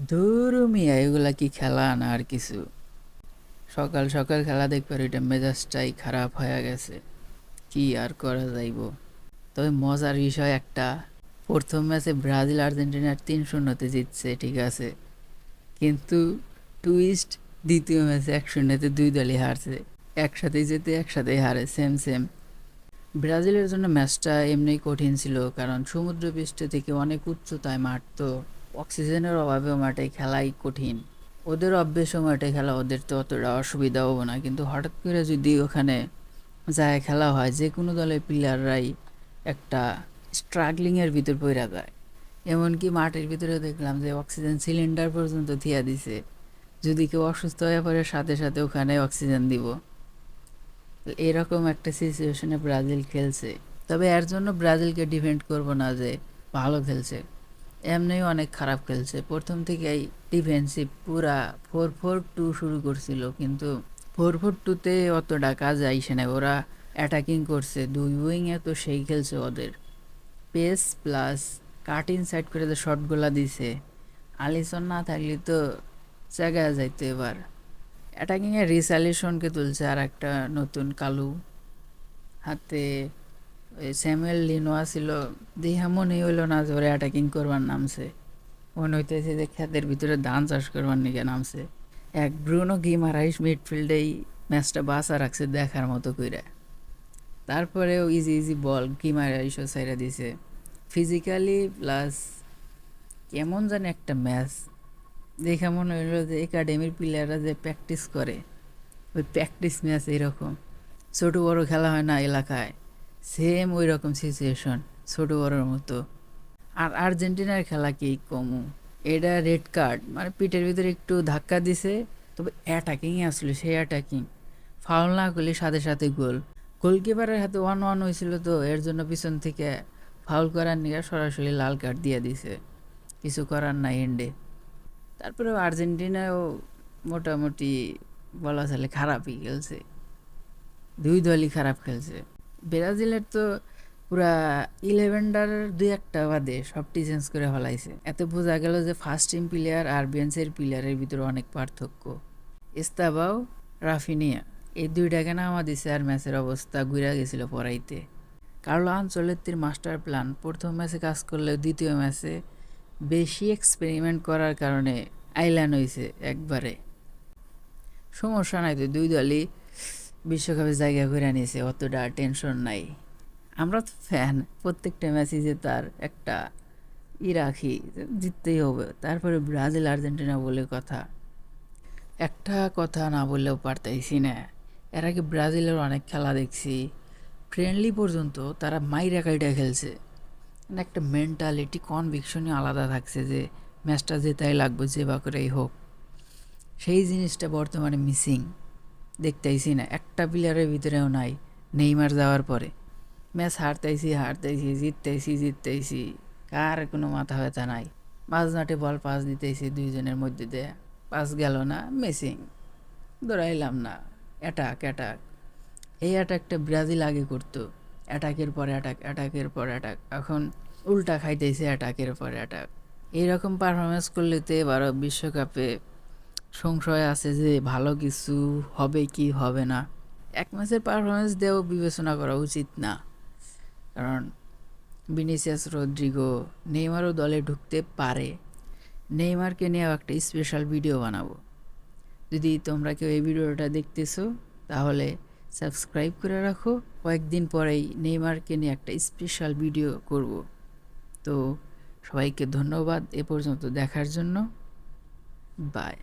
ধুর মিয়া, এগুলা কি খেলা না আর কিছু। সকাল সকাল খেলা দেখবার এটা মেজাজটাই খারাপ হয়ে গেছে। কি আর করা যাইব। তবে মজার বিষয় একটা, প্রথম ম্যাচে ব্রাজিল আর্জেন্টিনার 3-0-তে জিতছে, ঠিক আছে, কিন্তু টুইস্ট, দ্বিতীয় ম্যাচে 1-0-তে দুই দলই হারছে। একসাথেই যেতে একসাথেই হারে, সেম সেম। ব্রাজিলের জন্য ম্যাচটা এমনিই কঠিন ছিল, কারণ সমুদ্রপৃষ্ঠ থেকে অনেক উচ্চতায় মাঠ, তো অক্সিজেনের অভাবেও মাঠে খেলাই কঠিন। ওদের অভ্যেস মাঠে খেলা, ওদের তো অতটা অসুবিধা হবো না, কিন্তু হঠাৎ করে যদি ওখানে যায় খেলা হয়, যে কোনো দলের প্লেয়াররাই একটা স্ট্রাগলিংয়ের ভিতর পড়া যায়। এমনকি মাঠের ভিতরে দেখলাম যে অক্সিজেন সিলিন্ডার পর্যন্ত থিয়া দিছে, যদি কেউ অসুস্থ হয়ে পড়ে সাথে সাথে ওখানে অক্সিজেন দিব। এরকম একটা সিচুয়েশনে ব্রাজিল খেলছে। তবে এর জন্য ব্রাজিলকে ডিফেন্ড করব না যে ভালো খেলছে, এমনিই অনেক খারাপ খেলছে। প্রথম থেকেই ডিফেন্সিভ পুরা 4-4-2 শুরু করছিল, কিন্তু 4-4-2-তে অতটা কাজ আইসে না। ওরা অ্যাটাকিং করছে, দুই উইংয়ে তো সেই খেলছে। ওদের pace plus cut in side করে যে শটগুলা দিছে, আলিসন না থাকলে তো জায়গায় যাইতো। এবার অ্যাটাকিংয়ে রিসালিসনকে তুলছে, আর একটা নতুন কালু হাতে ওই স্যামুয়েল লিনোয়া ছিল। দেখা মনে হইল না যে ওরা অ্যাটাকিং করবার নামছে, মনে হইতেছে যে ক্ষেতের ভিতরে ধান চাষ করবার নিকে নামছে। এক ব্রুনো গিমারাইস মিডফিল্ডেই ম্যাচটা বাঁচা রাখছে দেখার মতো কইরা। তারপরেও ইজি ইজি বল গিমারাইসও ছাইরা দিছে। ফিজিক্যালি প্লাস কেমন জানি একটা ম্যাচ দেখে মনে হইলো যে একাডেমির প্লেয়াররা যে প্র্যাকটিস করে, ওই প্র্যাকটিস ম্যাচ এরকম। ছোটো বড়ো খেলা হয় না এলাকায়, সেম ওই রকম সিচুয়েশন, ছোটো বড়োর মতো। আর আর্জেন্টিনার খেলা কি কমু, এটা রেড কার্ড, মানে পিঠের ভিতরে একটু ধাক্কা দিছে, তবে অ্যাটাকিংই আসলে সেই অ্যাটাকিং। ফাউল না করলে সাথে সাথে গোল। গোলকিপারের হাতে 1-1 হয়েছিল, তো এর জন্য পিছন থেকে ফাউল করার নিয়ে সরাসরি লাল কার্ড দিয়ে দিছে, কিছু করার নাই এন্ডে। তারপরেও আর্জেন্টিনাও মোটামুটি বলা চলে খারাপই খেলছে, দুই দলই খারাপ খেলছে। ব্রাজিলের তো পুরা 11টার দুই একটা বাদে সবটি চেঞ্জ করে ফেলাইছে। এতে বোঝা গেল যে ফার্স্ট টিম প্লেয়ার আর বেঞ্চের প্লেয়ারের ভিতরে অনেক পার্থক্য। এস্তাবাও, রাফিনিয়া, এই দুইটাকে নামা দিছে, আর ম্যাচের অবস্থা ঘুরা গেছিল পড়াইতে। কার্লো আনচেলত্তির মাস্টার প্ল্যান প্রথম ম্যাচে কাজ করলেও দ্বিতীয় ম্যাচে বেশি এক্সপেরিমেন্ট করার কারণে আইল্যান্ড হয়েছে একবারে। সমস্যা নাই, তো দুই দলই বিশ্বকাপে জায়গা করে নিয়েছে, অতটা টেনশন নাই। আমরা তো ফ্যান, প্রত্যেকটা ম্যাচই যে তার একটা রাখি, জিততেই হবে। তারপরে ব্রাজিল আর্জেন্টিনা বলে কথা, একটা কথা না বললেও পারতাইছি না। এর আগে ব্রাজিলের অনেক খেলা দেখছি, ফ্রেন্ডলি পর্যন্ত তারা মাইরা কাইটা খেলছে, মানে একটা মেন্টালিটি কনভিকশনই আলাদা থাকছে যে ম্যাচটা জেতাই লাগবে যে বা করেই হোক। সেই জিনিসটা বর্তমানে মিসিং, দেখতেইছি না, একটা প্লেয়ারের ভিতরেও নাই। নেইমার যাওয়ার পরে ম্যাচ হারতেইছি হারতেইছি, জিততেইছি জিততেইছি, কার কোনো মাথা ব্যথা নাই। মাঝনাটে বল পাস দিতেইছি দুইজনের মধ্যে দিয়ে, পাস গেল না, মিসিং, দৌড়াইলাম না, অ্যাটাক অ্যাটাক। এই অ্যাটাকটা ব্রাজিল আগে করতো, অ্যাটাকের পর অ্যাটাক, অ্যাটাকের পর অ্যাটাক। এখন উল্টা খাইতেছে, অ্যাটাকের পর অ্যাটাক। এইরকম পারফরমেন্স করলে তো এবারও বিশ্বকাপে সংশয় আছে যে ভালো কিছু হবে কি হবে না। এক ম্যাচের পারফরমেন্স দিয়েও বিবেচনা করা উচিত না, কারণ ভিনিসিয়াস, রদ্রিগো, নেইমারও দলে ঢুকতে পারে। নেইমারকে নিয়েও একটা স্পেশাল ভিডিও বানাবো। যদি তোমরা কেউ এই ভিডিওটা দেখতেছো তাহলে সাবস্ক্রাইব করে রাখো, কয়েকদিন পরেই নেইমারকে নিয়ে একটা স্পেশাল ভিডিও করব। তো সবাইকে ধন্যবাদ এ পর্যন্ত দেখার জন্য। বাই।